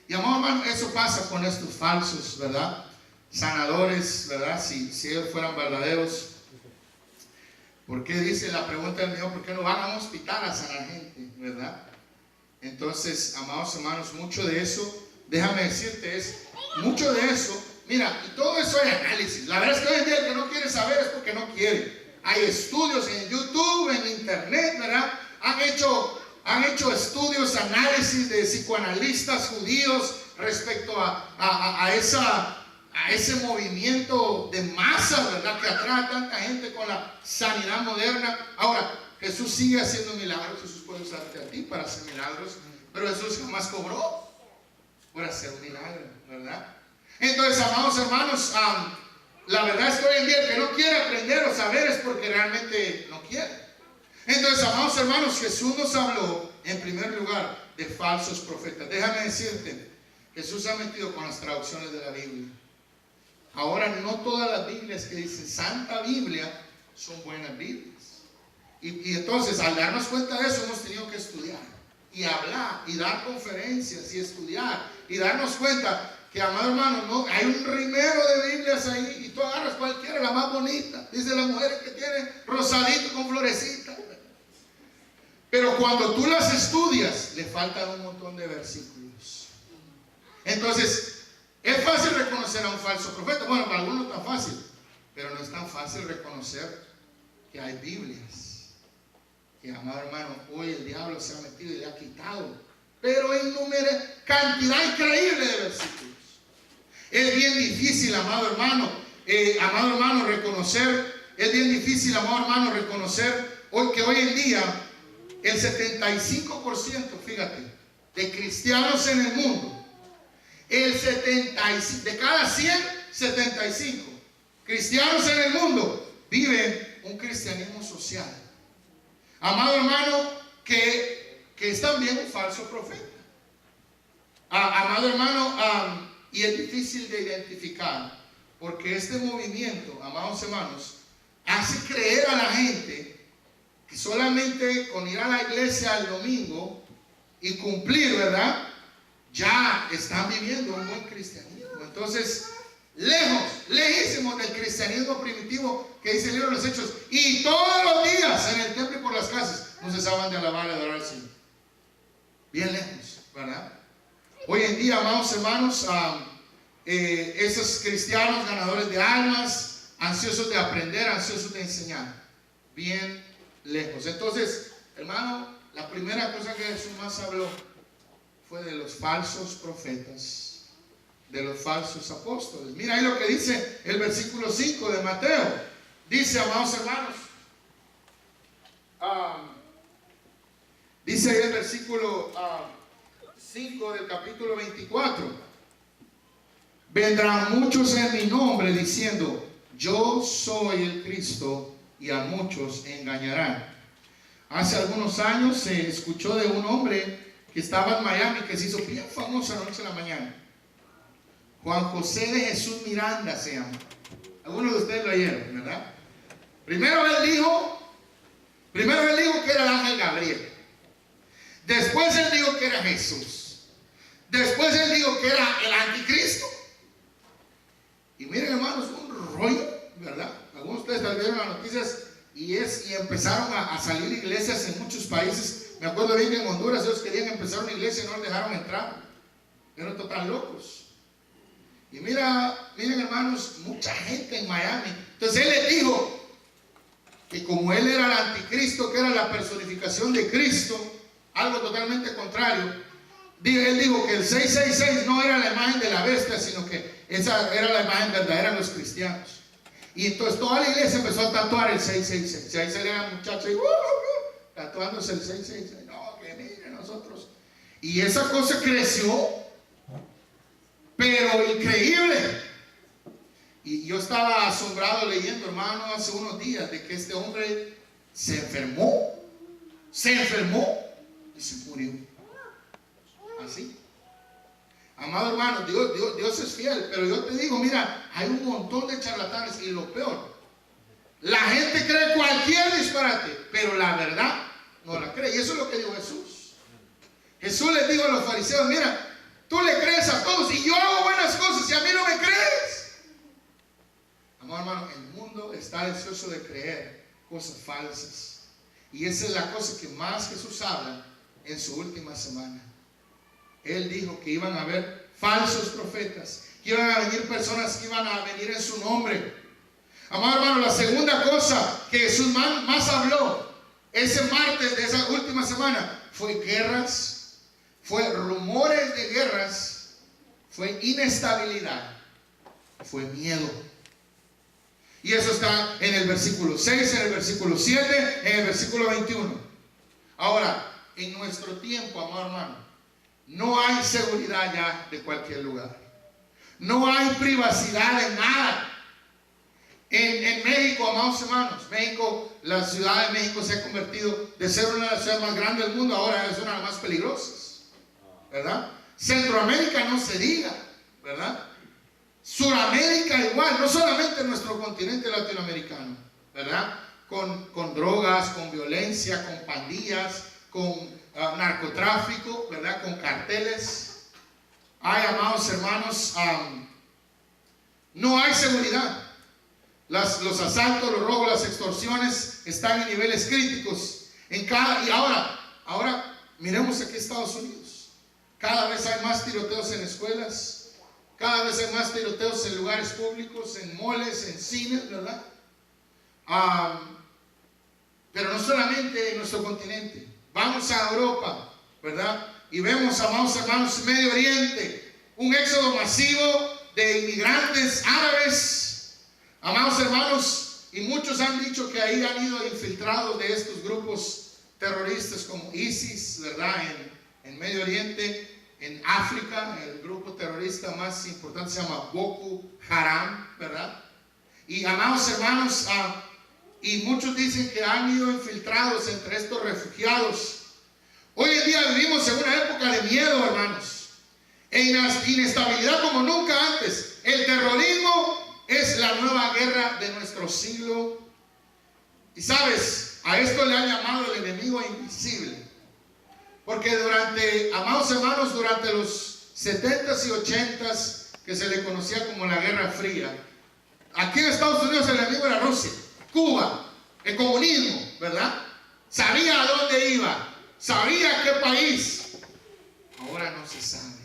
S1: Y amado hermano, eso pasa con estos falsos, ¿verdad? Sanadores, ¿verdad? Si ellos fueran verdaderos, ¿Por qué dice la pregunta del millón? ¿Por qué no van a un hospital a sanar gente? ¿Verdad? Entonces, amados hermanos, mucho de eso, déjame decirte, mucho de eso, mira, y todo eso hay análisis. La verdad es que hoy en día el que no quiere saber es porque no quiere. Hay estudios en YouTube, en internet, ¿verdad? Han hecho estudios, análisis de psicoanalistas judíos respecto a ese movimiento de masas, ¿verdad? Que atrae a tanta gente con la sanidad moderna. Ahora, Jesús sigue haciendo milagros. Jesús puede usarte a ti para hacer milagros, pero Jesús jamás cobró por hacer un milagro, ¿verdad? Entonces, amados hermanos, la verdad es que hoy en día el que no quiere aprender o saber es porque realmente no quiere. Entonces, amados hermanos, Jesús nos habló en primer lugar de falsos profetas. Déjame decirte, Jesús se ha metido con las traducciones de la Biblia. Ahora, no todas las Biblias que dicen Santa Biblia son buenas Biblias. Y entonces, al darnos cuenta de eso, hemos tenido que estudiar y hablar y dar conferencias y estudiar y darnos cuenta que, amado hermano, no, hay un rimero de Biblias ahí y tú agarras cualquiera, la más bonita. Dice la mujer que tiene rosadito con florecita. Pero cuando tú las estudias, le faltan un montón de versículos. Entonces, es fácil reconocer a un falso profeta. Bueno, para algunos no es tan fácil, pero no es tan fácil reconocer que hay Biblias que, amado hermano, hoy el diablo se ha metido y le ha quitado, pero en cantidad increíble de versículos. Es bien difícil, amado hermano, reconocer, es bien difícil, amado hermano, reconocer que hoy en día el 75%, fíjate, de cristianos en el mundo, de cada 100, 75 cristianos en el mundo viven un cristianismo social. Amado hermano, que es también un falso profeta. Amado hermano, y es difícil de identificar, porque este movimiento, amados hermanos, hace creer a la gente que solamente con ir a la iglesia el domingo y cumplir, ¿verdad?, ya están viviendo un buen cristianismo. Entonces, lejísimos del cristianismo primitivo que dice el libro de los Hechos, y todos los días en el templo y por las casas no cesaban de alabar y adorar al Señor. Bien lejos, ¿verdad? Hoy en día, amados hermanos, esos cristianos ganadores de almas, ansiosos de aprender, ansiosos de enseñar, bien lejos. Entonces, hermano, la primera cosa que Jesús más habló fue de los falsos profetas, de los falsos apóstoles. Mira ahí lo que dice el versículo 5 de Mateo. Dice, amados hermanos, dice ahí el versículo 5 del capítulo 24: vendrán muchos en mi nombre diciendo, yo soy el Cristo, y a muchos engañarán. Hace algunos años se escuchó de un hombre que estaba en Miami, que se hizo bien famoso la noche a la mañana. Juan José de Jesús Miranda se llama. Algunos de ustedes lo oyeron, ¿verdad? Primero él dijo que era el ángel Gabriel. Después él dijo que era Jesús. Después él dijo que era el anticristo. Y miren, hermanos, un rollo, ¿verdad? Algunos de ustedes tal vez vieron las noticias y empezaron a salir iglesias en muchos países. Me acuerdo bien que en Honduras ellos querían empezar una iglesia y no los dejaron entrar. Eran total locos. Y miren, hermanos, mucha gente en Miami. Entonces él les dijo que como él era el anticristo, que era la personificación de Cristo, algo totalmente contrario, él dijo que el 666 no era la imagen de la bestia, sino que esa era la imagen verdadera de los cristianos. Y entonces toda la iglesia empezó a tatuar el 666. Y ahí salían muchachos tatuándose el 666. No, que miren nosotros. Y esa cosa creció, pero increíble. Y yo estaba asombrado leyendo, hermano, hace unos días, de que este hombre se enfermó y se murió. Así. Amado hermano, Dios es fiel, pero yo te digo, mira, hay un montón de charlatanes y lo peor, la gente cree cualquier disparate, pero la verdad no la cree. Y eso es lo que dijo Jesús. Jesús les dijo a los fariseos, mira, tú le crees a todos y yo hago buenas cosas y a mí no me crees. Amado hermano, el mundo está deseoso de creer cosas falsas. Y esa es la cosa que más Jesús habla en su última semana. Él dijo que iban a haber falsos profetas, que iban a venir personas que iban a venir en su nombre. Amado hermano, la segunda cosa que Jesús más habló ese martes de esa última semana fue guerras, fue rumores de guerras, fue inestabilidad, fue miedo. Y eso está en el versículo 6, en el versículo 7, en el versículo 21. Ahora, en nuestro tiempo, amado hermano, no hay seguridad ya de cualquier lugar. No hay privacidad en nada. En México, amados hermanos, México, la ciudad de México se ha convertido de ser una de las ciudades más grandes del mundo, ahora es una de las más peligrosas, ¿verdad? Centroamérica no se diga, ¿verdad? Suramérica igual, no solamente nuestro continente latinoamericano, ¿verdad? Con drogas, con violencia, con pandillas, con narcotráfico, ¿verdad? Con carteles. Hay, amados hermanos, no hay seguridad. Los asaltos, los robos, las extorsiones están en niveles críticos. Y ahora miremos aquí Estados Unidos. Cada vez hay más tiroteos en escuelas, cada vez hay más tiroteos en lugares públicos, en moles, en cines, ¿verdad? Pero no solamente en nuestro continente. Vamos a Europa, ¿verdad? Y vemos, amados hermanos, en Medio Oriente, un éxodo masivo de inmigrantes árabes. Amados hermanos, y muchos han dicho que ahí han ido infiltrados de estos grupos terroristas como ISIS, ¿verdad? En Medio Oriente, en África, el grupo terrorista más importante se llama Boko Haram, ¿verdad? Y amados hermanos, y muchos dicen que han ido infiltrados entre estos refugiados. Hoy en día vivimos en una época de miedo, hermanos, en inestabilidad como nunca antes. El terrorismo es la nueva guerra de nuestro siglo. Y sabes, a esto le han llamado el enemigo invisible. Porque amados hermanos, durante los 70s y 80s, que se le conocía como la Guerra Fría, aquí en Estados Unidos el enemigo era Rusia, Cuba, el comunismo, ¿verdad? Sabía a dónde iba, sabía a qué país. Ahora no se sabe,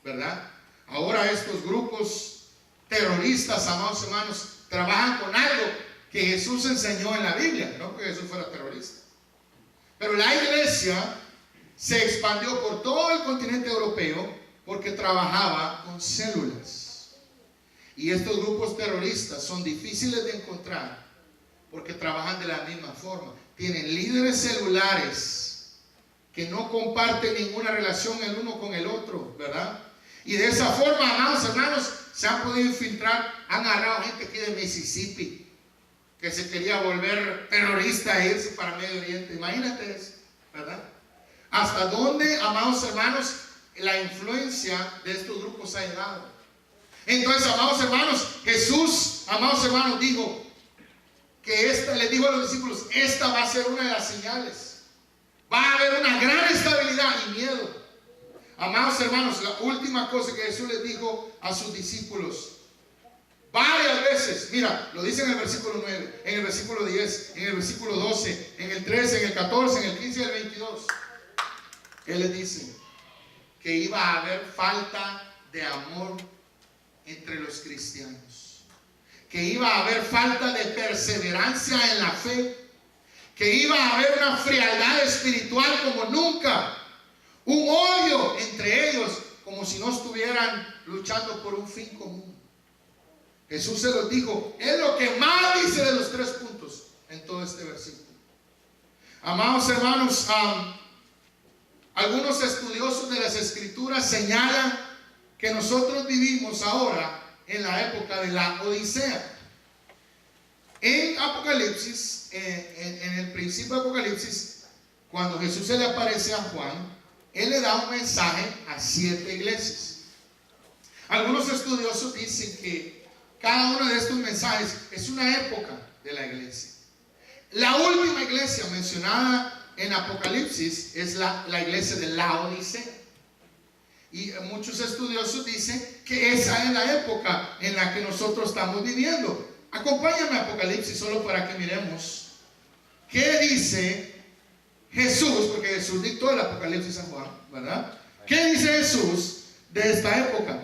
S1: ¿verdad? Ahora estos grupos terroristas, amados hermanos, trabajan con algo que Jesús enseñó en la Biblia, no que Jesús fuera terrorista. Pero la iglesia se expandió por todo el continente europeo porque trabajaba con células. Y estos grupos terroristas son difíciles de encontrar porque trabajan de la misma forma. Tienen líderes celulares que no comparten ninguna relación el uno con el otro, ¿verdad? Y de esa forma, amados hermanos, se han podido infiltrar. Han agarrado gente aquí de Mississippi que se quería volver terrorista e irse para Medio Oriente. Imagínate eso, ¿verdad? Hasta dónde, amados hermanos, la influencia de estos grupos ha llegado. Entonces, amados hermanos, Jesús, amados hermanos, dijo que le dijo a los discípulos: esta va a ser una de las señales. Va a haber una gran estabilidad y miedo. Amados hermanos, la última cosa que Jesús les dijo a sus discípulos varias veces, mira, lo dice en el versículo 9, en el versículo 10, en el versículo 12, en el 13, en el 14, en el 15 y el 22. Él les dice que iba a haber falta de amor entre los cristianos, que iba a haber falta de perseverancia en la fe, que iba a haber una frialdad espiritual como nunca, un odio entre ellos como si no estuvieran luchando por un fin común. Jesús se los dijo, es lo que más dice de los 3 puntos en todo este versículo. Amados hermanos, algunos estudiosos de las Escrituras señalan que nosotros vivimos ahora en la época de la Odisea. En Apocalipsis, en el principio de Apocalipsis, cuando Jesús se le aparece a Juan, él le da un mensaje a 7 iglesias. Algunos estudiosos dicen que cada uno de estos mensajes es una época de la iglesia. La última iglesia mencionada en Apocalipsis es la iglesia de Laodicea. Y muchos estudiosos dicen que esa es la época en la que nosotros estamos viviendo. Acompáñame a Apocalipsis solo para que miremos ¿qué dice Jesús? Porque Jesús dictó el Apocalipsis a Juan, ¿verdad? ¿Qué dice Jesús de esta época?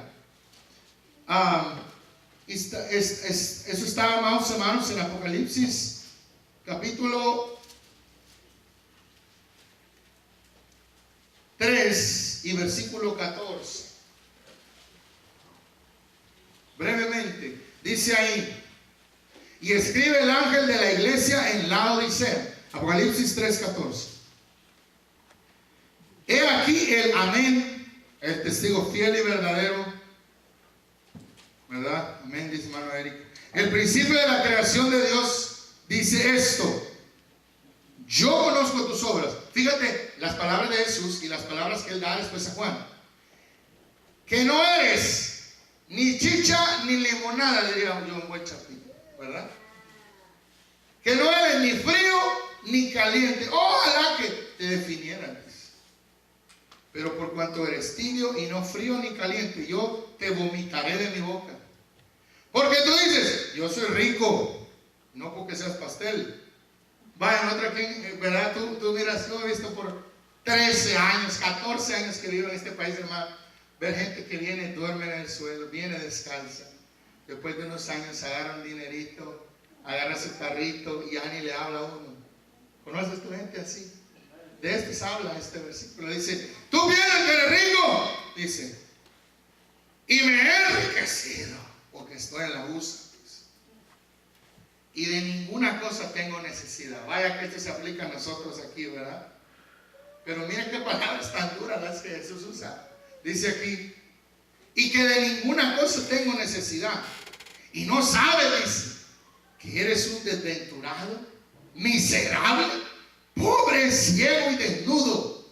S1: Eso está, amados hermanos, en Apocalipsis capítulo 3 y versículo 14. Brevemente, dice ahí: y escribe el ángel de la iglesia en Laodicea. Apocalipsis 3:14. He aquí el amén, el testigo fiel y verdadero, ¿verdad? Amén, dice hermano Eric. El principio de la creación de Dios dice esto: yo conozco tus obras. Fíjate las palabras de Jesús y las palabras que él da después a Juan. Que no eres ni chicha ni limonada, diría yo, un buen chapito, ¿verdad? Que no eres ni frío ni caliente. Ojalá que te definieran. Pero por cuanto eres tibio y no frío ni caliente, yo te vomitaré de mi boca. Porque tú dices: yo soy rico, no porque seas pastel. Vaya, otra quien, ¿verdad? Tú miras, yo he visto por 13 años, 14 años que vivo en este país, hermano, ver gente que viene, duerme en el suelo, viene descalza. Después de unos años agarra un dinerito, agarra su carrito y ya ni le habla a uno. ¿Conoces tu gente así? De estos habla este versículo. Dice: tú vienes que eres rico, dice, y me he enriquecido porque estoy en la USA, y de ninguna cosa tengo necesidad. Vaya que esto se aplica a nosotros aquí, ¿verdad? Pero miren qué palabras tan duras las que Jesús usa. Dice aquí: y que de ninguna cosa tengo necesidad. Y no sabe, dice, que eres un desventurado, miserable, pobre, ciego y desnudo.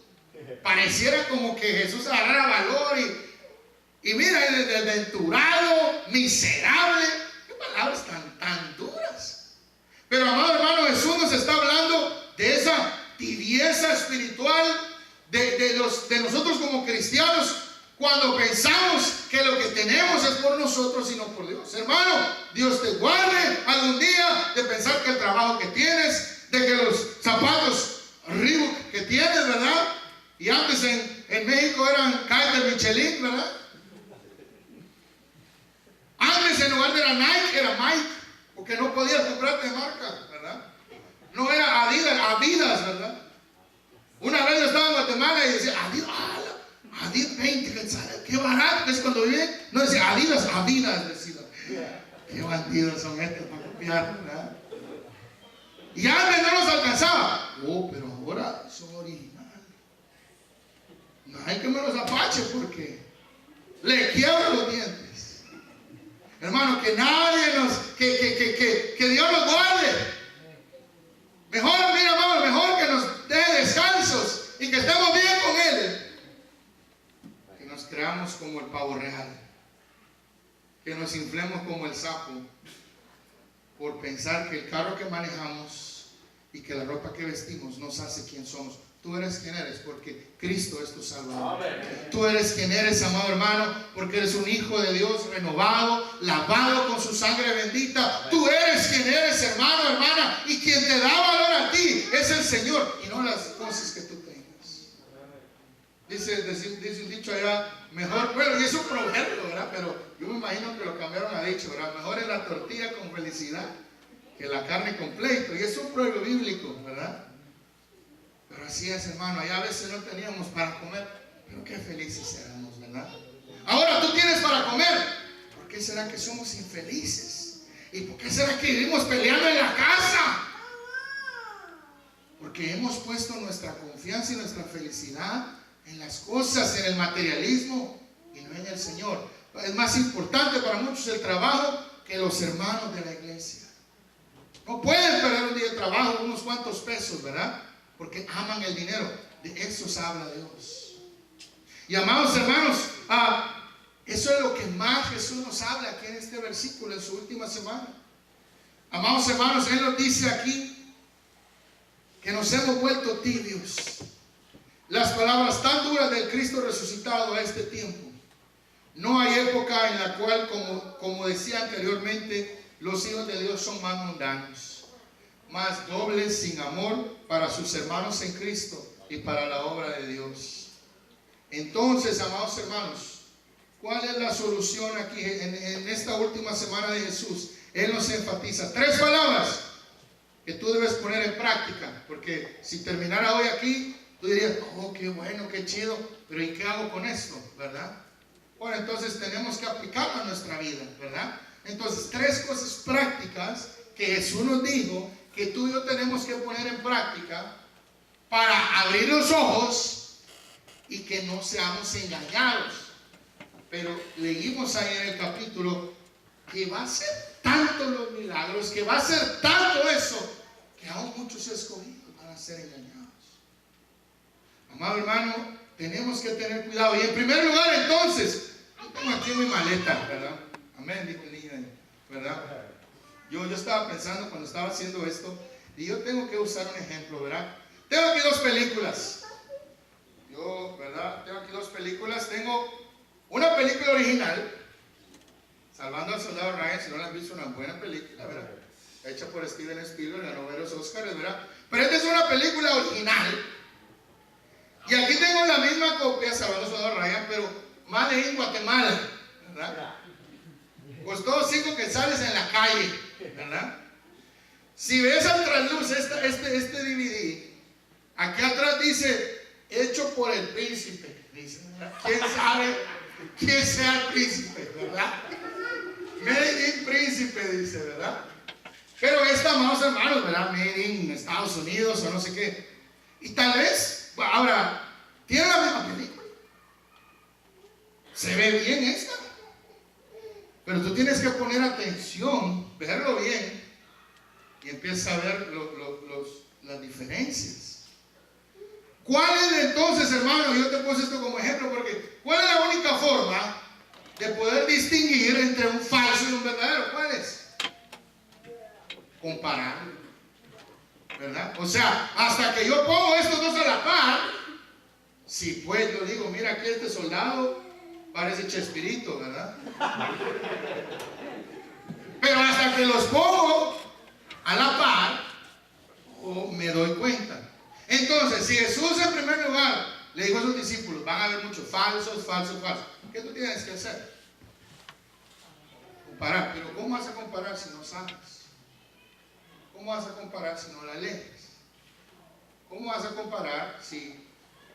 S1: Pareciera como que Jesús agarrara valor y mira, desventurado, miserable. Qué palabras tan duras. Pero amado hermano, Jesús nos está hablando de esa tibieza espiritual de nosotros como cristianos, cuando pensamos que lo que tenemos es por nosotros y no por Dios. Hermano, Dios te guarde algún día de pensar que el trabajo que tienes, de que los zapatos Reebok que tienes, ¿verdad? Y antes en México eran Kaiser Michelin, ¿verdad? Antes en lugar de la Nike era Mike, porque no podías comprarte de marca, ¿verdad? No era Adidas, ¿verdad? Una vez yo estaba en Guatemala y decía: Adidas 20 quetzales, qué barato. Es cuando vive, no decía Adidas, decía. Qué bandidos son estos para copiar, ¿verdad? Y antes no nos alcanzaba. Pero ahora son originales. No hay que me los apache porque le quiebro los dientes. Hermano, que nadie que Dios nos guarde. Mejor, mira, hermano, mejor que nos dé descansos y que estemos bien con Él, que nos creamos como el pavo real, que nos inflemos como el sapo por pensar que el carro que manejamos y que la ropa que vestimos nos hace quien somos. Tú eres quien eres porque Cristo es tu Salvador. Amén. Tú eres quien eres, amado hermano, porque eres un hijo de Dios renovado, lavado con su sangre bendita. Amén. Tú eres quien eres, hermano, hermana, y quien te da valor a ti es el Señor y no las cosas que tú tengas. Dice un dicho allá, mejor, bueno, y es un proverbio, ¿verdad? Pero yo me imagino que lo cambiaron a dicho, ¿verdad? Mejor es la tortilla con felicidad que la carne con pleito. Y es un proverbio bíblico, ¿verdad? Pero así es, hermano. Allá a veces no teníamos para comer, pero qué felices éramos, ¿verdad? Ahora tú tienes para comer. ¿Por qué será que somos infelices? ¿Y por qué será que vivimos peleando en la casa? Porque hemos puesto nuestra confianza y nuestra felicidad en las cosas, en el materialismo y no en el Señor. Es más importante para muchos el trabajo que los hermanos de la iglesia. No pueden perder un día de trabajo, unos cuantos pesos, ¿verdad? Porque aman el dinero. De eso habla Dios. Y amados hermanos, eso es lo que más Jesús nos habla aquí en este versículo, en su última semana. Amados hermanos, Él nos dice aquí que nos hemos vuelto tibios. Las palabras tan duras del Cristo resucitado a este tiempo. No hay época en la cual, como decía anteriormente, los hijos de Dios son más mundanos. más doble sin amor para sus hermanos en Cristo y para la obra de Dios. Entonces, amados hermanos, ¿cuál es la solución aquí en esta última semana de Jesús? Él nos enfatiza 3 palabras que tú debes poner en práctica, porque si terminara hoy aquí, tú dirías, oh, qué bueno, qué chido, pero ¿y qué hago con esto? ¿Verdad? Bueno, entonces tenemos que aplicarlo a nuestra vida, ¿verdad? Entonces, 3 cosas prácticas que Jesús nos dijo que tú y yo tenemos que poner en práctica para abrir los ojos y que no seamos engañados. Pero leímos ahí en el capítulo que va a ser tanto los milagros, que va a ser tanto eso, que aún muchos escogidos van a ser engañados. Amado hermano, tenemos que tener cuidado. Y en primer lugar, entonces, yo tengo aquí mi maleta, ¿verdad? Amén, dijo el niño ahí, ¿verdad? Yo estaba pensando cuando estaba haciendo esto, y yo tengo que usar un ejemplo, ¿verdad? Tengo aquí 2 películas. ¿Verdad? Tengo aquí 2 películas. Tengo una película original, Salvando al Soldado Ryan. Si no la han visto, una buena película, ¿verdad? Hecha por Steven Spielberg, ganó varios Oscars, ¿verdad? Pero esta es una película original. Y aquí tengo la misma copia, Salvando al Soldado Ryan, pero más de en Guatemala, ¿verdad? Costó 5 quetzales en la calle, ¿verdad? Si ves al trasluz este DVD, aquí atrás dice, hecho por el príncipe, dice, ¿verdad? ¿Quién sabe quién sea el príncipe, verdad? Made in príncipe, dice, ¿verdad? Pero esta, amados hermanos, ¿verdad? Made in Estados Unidos o no sé qué. Y tal vez, ahora, tiene la misma película. Se ve bien esta. Pero tú tienes que poner atención, verlo bien, y empieza a ver las diferencias. ¿Cuál es entonces, hermano? Yo te puse esto como ejemplo, porque ¿cuál es la única forma de poder distinguir entre un falso y un verdadero? ¿Cuál es? Comparar, ¿verdad? O sea, hasta que yo pongo estos 2 a la par, si pues yo digo, mira aquí este soldado parece Chespirito, ¿verdad? Pero hasta que los pongo a la par, me doy cuenta. Entonces, si Jesús en primer lugar le dijo a sus discípulos, van a haber muchos falsos, ¿qué tú tienes que hacer? Comparar. Pero ¿cómo vas a comparar si no sabes? ¿Cómo vas a comparar si no la lees? ¿Cómo vas a comparar si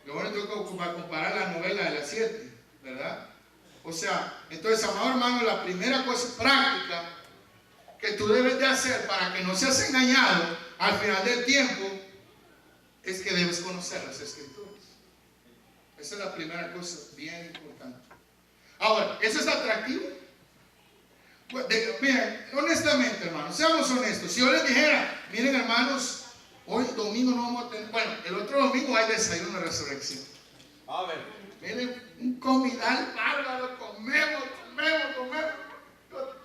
S1: lo bueno es que comparar la novela de las 7, ¿verdad? O sea, entonces, amado hermano, la primera cosa práctica que tú debes de hacer para que no seas engañado al final del tiempo es que debes conocer las Escrituras. Esa es la primera cosa bien importante. Ahora, ¿eso es atractivo? Miren, honestamente, hermanos, seamos honestos. Si yo les dijera, miren, hermanos, hoy domingo no vamos a tener, bueno, el otro domingo hay desayuno de resurrección. A ver. Miren, un comidal bárbaro, comemos.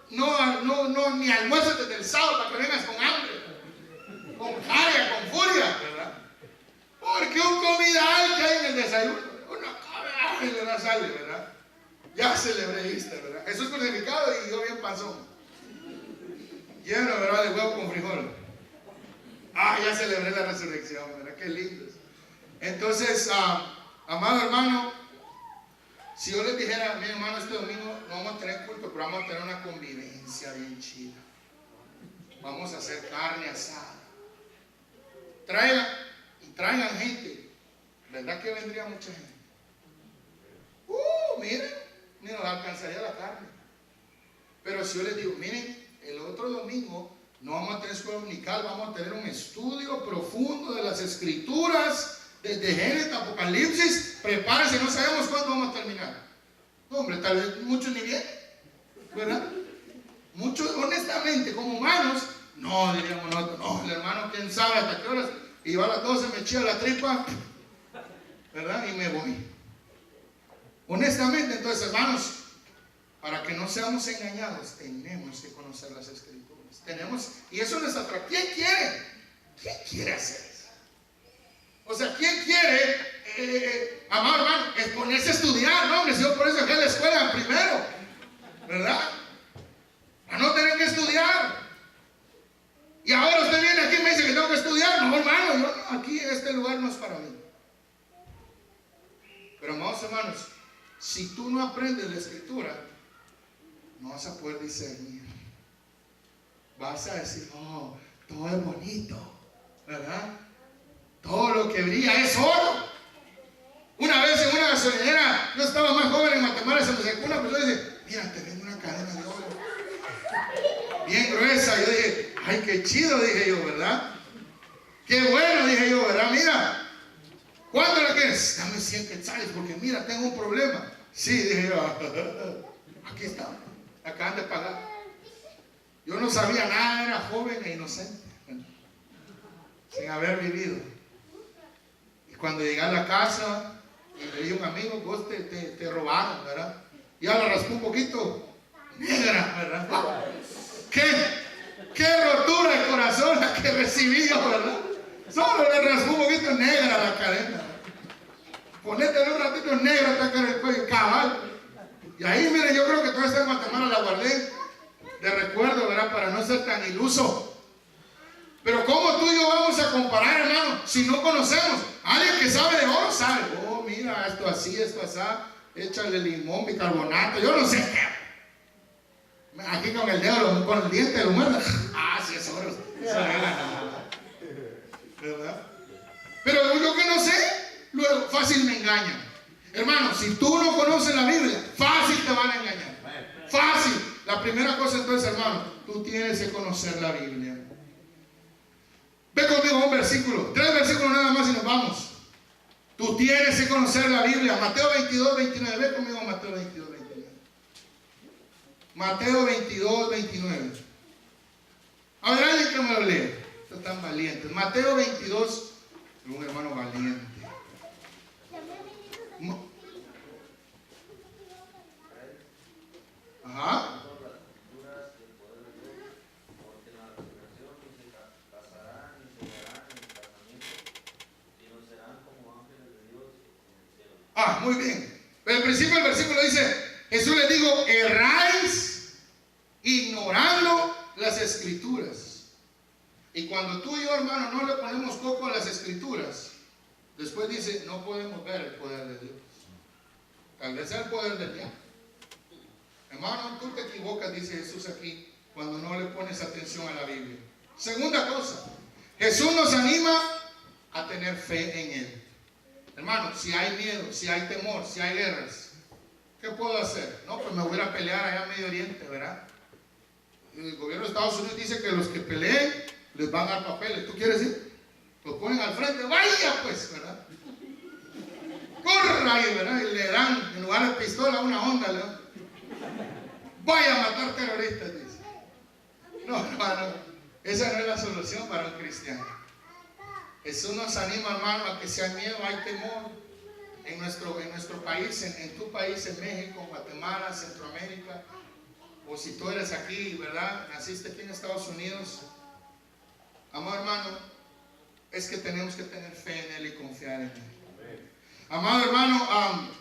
S1: No, ni almuerzo desde el sábado para que vengas con hambre, con carga, con furia, ¿verdad? Porque un comidal que hay en el desayuno, uno come y le da sale, ¿verdad? Ya celebré Easter, ¿verdad? Jesús crucificado y yo bien panzón, lleno, ¿verdad? De huevo con frijol. Ya celebré la resurrección, ¿verdad? Qué lindo. Entonces, amado hermano, si yo les dijera, mi hermano, este domingo no vamos a tener culto, pero vamos a tener una convivencia bien chida. Vamos a hacer carne asada. Traigan gente. ¿Verdad que vendría mucha gente? Miren, ni nos alcanzaría la carne. Pero si yo les digo, miren, el otro domingo no vamos a tener escuela dominical, vamos a tener un estudio profundo de las Escrituras, desde Génesis, Apocalipsis, prepárense, no sabemos cuándo vamos a terminar. No, hombre, tal vez muchos ni vienen, ¿verdad? Muchos, honestamente, como humanos, no, diríamos nosotros, no, el hermano, quién sabe hasta qué horas, y yo a las 12 me chilla la tripa, ¿verdad? Y me voy. Honestamente, entonces, hermanos, para que no seamos engañados, tenemos que conocer las Escrituras. Y eso no es atractivo. ¿Quién quiere? ¿Quién quiere hacer eso? O sea, ¿quién quiere, amado hermano, es ponerse a estudiar? No, hombre, si yo por eso dejé la escuela primero, ¿verdad? Para no tener que estudiar. Y ahora usted viene aquí y me dice Pero amados hermanos, si tú no aprendes la escritura, no vas a poder discernir. Vas a decir, oh, todo es bonito, ¿verdad? Todo lo que brilla es oro. Una vez en una gasolinera, yo estaba más joven en Guatemala, se me acercó una persona y dice, mira, te vendo una cadena de oro bien gruesa. Yo dije, ay, qué chido, dije yo, ¿verdad? Qué bueno, dije yo, ¿verdad? Mira, ¿cuánto la quieres? Dame 100 quetzales porque mira, tengo un problema. Sí, dije yo, aquí está, acaban de pagar. Yo no sabía nada, era joven e inocente, sin haber vivido. Y cuando llegué a la casa y le dije a un amigo, vos te robaron, ¿verdad? Y ya la raspó un poquito, negra, ¿verdad? Qué rotura de corazón la que recibí yo, ¿verdad? Solo le raspó un poquito negra la cadena. Ponétele un ratito negra hasta que el cuello, cabal. Y ahí, miren, yo creo que toda esta en Guatemala la guardé de recuerdo, ¿verdad? Para no ser tan iluso. Pero ¿cómo tú y yo vamos a comparar, hermano? Si no conocemos. Alguien que sabe de oro sabe. Oh, mira, esto así, esto así. Échale limón, bicarbonato. Yo no sé qué. Aquí con el dedo, con el diente lo muerde. Ah, sí, es oro. ¿Verdad? Pero yo que no sé, luego fácil me engañan. Hermano, si tú no conoces la Biblia, fácil te van a engañar. Fácil. La primera cosa entonces, hermano, tú tienes que conocer la Biblia. Ve conmigo un versículo, 3 versículos nada más y nos vamos. Tú tienes que conocer la Biblia. Mateo 22, 29. Ve conmigo Mateo 22, 29. Mateo 22, 29. A ver, alguien que me lo lee. Están tan valientes. Mateo 22, un hermano valiente. Ajá. Ah, muy bien. Pero al principio del versículo dice, Jesús les dijo, erráis ignorando las escrituras. Y cuando tú y yo, hermano, no le ponemos coco a las escrituras, después dice, no podemos ver el poder de Dios. Tal vez sea el poder del diablo. Hermano, tú te equivocas, dice Jesús aquí, cuando no le pones atención a la Biblia. Segunda cosa, Jesús nos anima a tener fe en Él. Hermano, si hay miedo, si hay temor, si hay guerras, ¿qué puedo hacer? No, pues me voy a pelear allá en Medio Oriente, ¿verdad? El gobierno de Estados Unidos dice que los que peleen les van a dar papeles. ¿Tú quieres ir? Los ponen al frente, vaya pues, ¿verdad? Corra ahí, ¿verdad? Y le dan, en lugar de pistola, una onda, ¿verdad? Vaya a matar terroristas, dice. No, hermano, esa no es la solución para un cristiano. Jesús nos anima, hermano, a que si hay miedo, hay temor en nuestro país, en tu país, en México, Guatemala, Centroamérica, o si tú eres aquí, ¿verdad? Naciste aquí en Estados Unidos. Amado hermano, es que tenemos que tener fe en Él y confiar en Él. Amado hermano,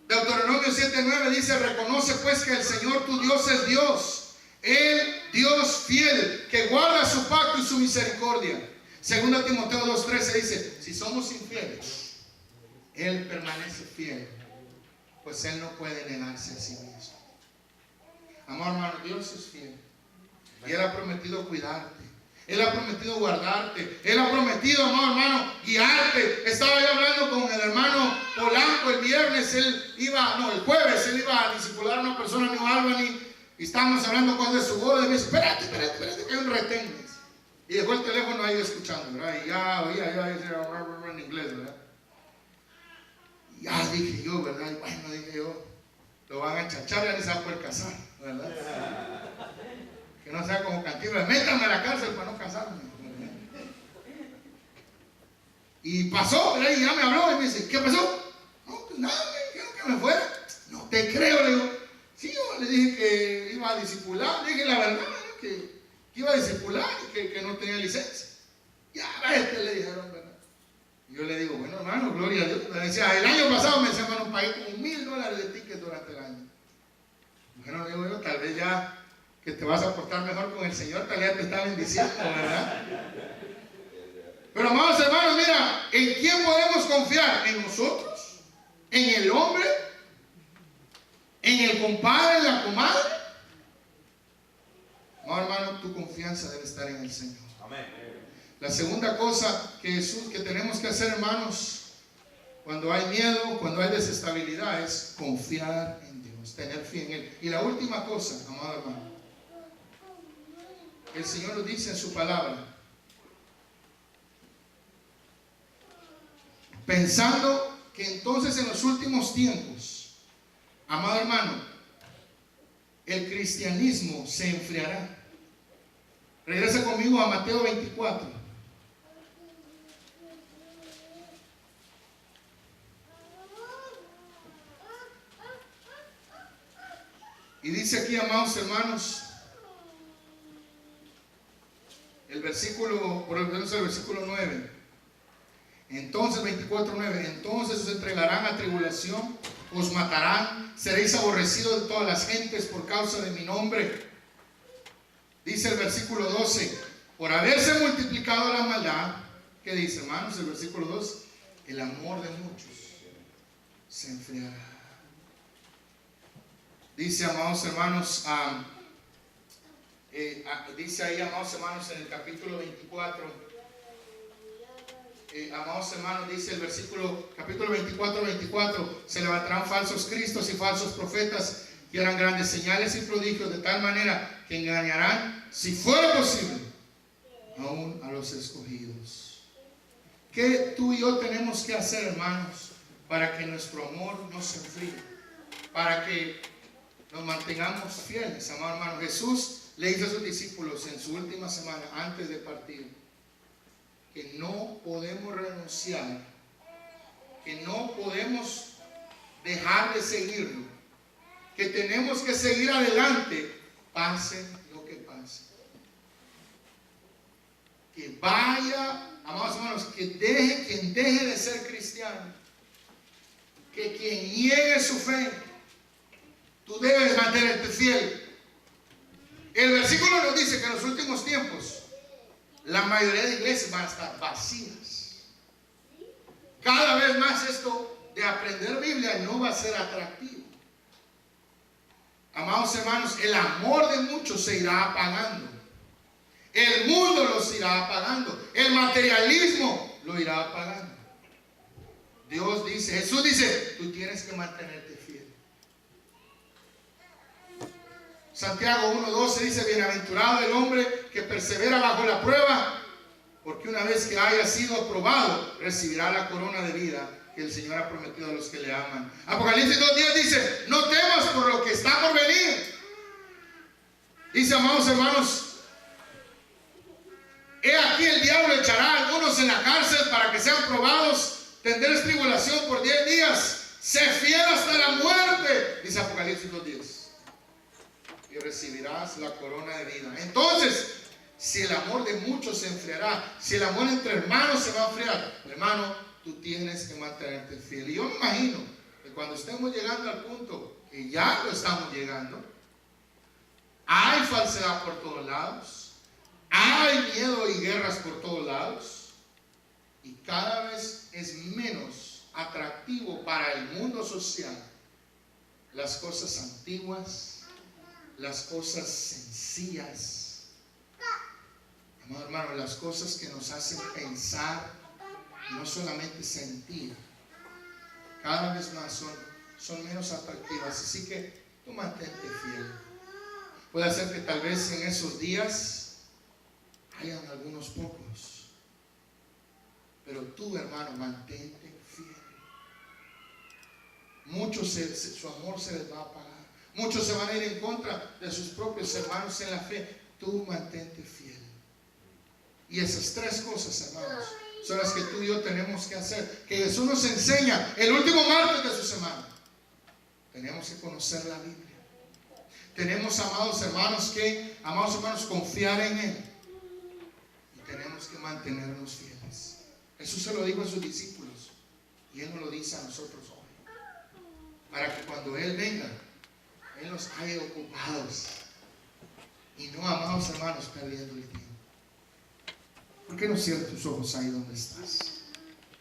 S1: Deuteronomio 7:9 dice, reconoce pues que el Señor tu Dios es Dios. El Dios fiel, que guarda su pacto y su misericordia. Segunda Timoteo 2:13 dice, si somos infieles, Él permanece fiel, pues Él no puede negarse a sí mismo. Amor hermano, Dios es fiel. Y Él ha prometido cuidarte. Él ha prometido guardarte. Él ha prometido, amado hermano, guiarte. Estaba yo hablando con el hermano Polanco el viernes. El jueves, él iba a discipular a una persona en New Albany. Y estábamos hablando cuando de su boda. Y me dice, espérate, que hay un retén. Y dejó el teléfono ahí escuchando, ¿verdad? Y ya oía en inglés, ¿verdad? Y ya dije yo, ¿verdad? Y bueno, dije yo, lo van a chachar, ya ni se va a poder casar, ¿verdad? Que no sea como Cantinflas, métanme a la cárcel para no casarme. Y pasó, ¿verdad? Y ya me habló y me dice, ¿qué pasó? No, pues nada, me dijeron que me fuera. No te creo, le digo. Sí, yo le dije que iba a discipular, le dije la verdad, que iba a discipular y que no tenía licencia. Ya, le dijeron, ¿verdad? Y yo le digo, bueno, hermano, gloria a Dios. Me decía, el año pasado me decía, hermano, pagué como $1,000 de ticket durante el año. Bueno, le digo yo, tal vez ya que te vas a portar mejor con el Señor, tal vez te está bendiciendo, ¿verdad? Pero amados hermanos, mira, ¿en quién podemos confiar? ¿En nosotros? ¿En el hombre? ¿En el compadre, en la comadre? Amado hermano, tu confianza debe estar en el Señor. Amén. La segunda cosa que tenemos que hacer, hermanos, cuando hay miedo, cuando hay desestabilidad, es confiar en Dios, tener fe en Él. Y la última cosa, amado hermano, el Señor lo dice en su palabra, pensando que entonces en los últimos tiempos, amado hermano, el cristianismo se enfriará. Regresa conmigo a Mateo 24. Y dice aquí, amados hermanos, el versículo 9. Entonces, 24:9. Entonces os entregarán a tribulación, os matarán, seréis aborrecidos de todas las gentes por causa de mi nombre. Dice el versículo 12, por haberse multiplicado la maldad, ¿qué dice, hermanos? El versículo 2, el amor de muchos se enfriará. Dice, amados hermanos, dice ahí, amados hermanos, en el capítulo 24, amados hermanos, dice el capítulo 24, se levantarán falsos cristos y falsos profetas que harán grandes señales y prodigios de tal manera que engañarán, si fuera posible, aún a los escogidos. ¿Qué tú y yo tenemos que hacer, hermanos, para que nuestro amor no se enfríe? Para que nos mantengamos fieles, amado hermano. Jesús le dice a sus discípulos en su última semana, antes de partir, que no podemos renunciar, que no podemos dejar de seguirlo, que tenemos que seguir adelante, pase lo que pase. Que vaya, amados hermanos, quien deje de ser cristiano, que quien niegue su fe, tú debes mantenerte fiel. El versículo nos dice que en los últimos tiempos la mayoría de iglesias van a estar vacías. Cada vez más esto de aprender Biblia no va a ser atractivo. Amados hermanos, el amor de muchos se irá apagando. El mundo los irá apagando. El materialismo lo irá apagando. Dios dice, Jesús dice, tú tienes que mantenerte fiel. Santiago 1:12 dice, bienaventurado el hombre que persevera bajo la prueba, porque una vez que haya sido aprobado, recibirá la corona de vida que el Señor ha prometido a los que le aman. Apocalipsis 2:10 dice, no temas por lo que está por venir. Dice, amados hermanos, he aquí el diablo echará a algunos en la cárcel para que sean probados, tendréis tribulación por 10 días, sé fiel hasta la muerte, dice Apocalipsis 2:10, y recibirás la corona de vida. Entonces, si el amor de muchos se enfriará, si el amor entre hermanos se va a enfriar, hermano, tú tienes que mantenerte fiel. Y yo me imagino que cuando estemos llegando al punto que ya lo estamos llegando, hay falsedad por todos lados, hay miedo y guerras por todos lados, y cada vez es menos atractivo para el mundo social las cosas antiguas, las cosas sencillas, amado hermano, las cosas que nos hacen pensar, no solamente sentir, cada vez más son menos atractivas. Así que tú mantente fiel. Puede ser que tal vez en esos días hayan algunos pocos, pero tú, hermano, mantente fiel. Muchos su amor se les va a apagar. Muchos se van a ir en contra de sus propios hermanos en la fe. Tú mantente fiel. Y esas tres cosas, hermanos, son las que tú y yo tenemos que hacer. Que Jesús nos enseña el último martes de su semana. Tenemos que conocer la Biblia. Tenemos, amados hermanos, confiar en Él. Y tenemos que mantenernos fieles. Jesús se lo dijo a sus discípulos. Y Él nos lo dice a nosotros hoy. Para que cuando Él venga, Él nos haya ocupados. Y no, amados hermanos, perdiendo el tiempo. ¿Por qué no cierras tus ojos ahí donde estás?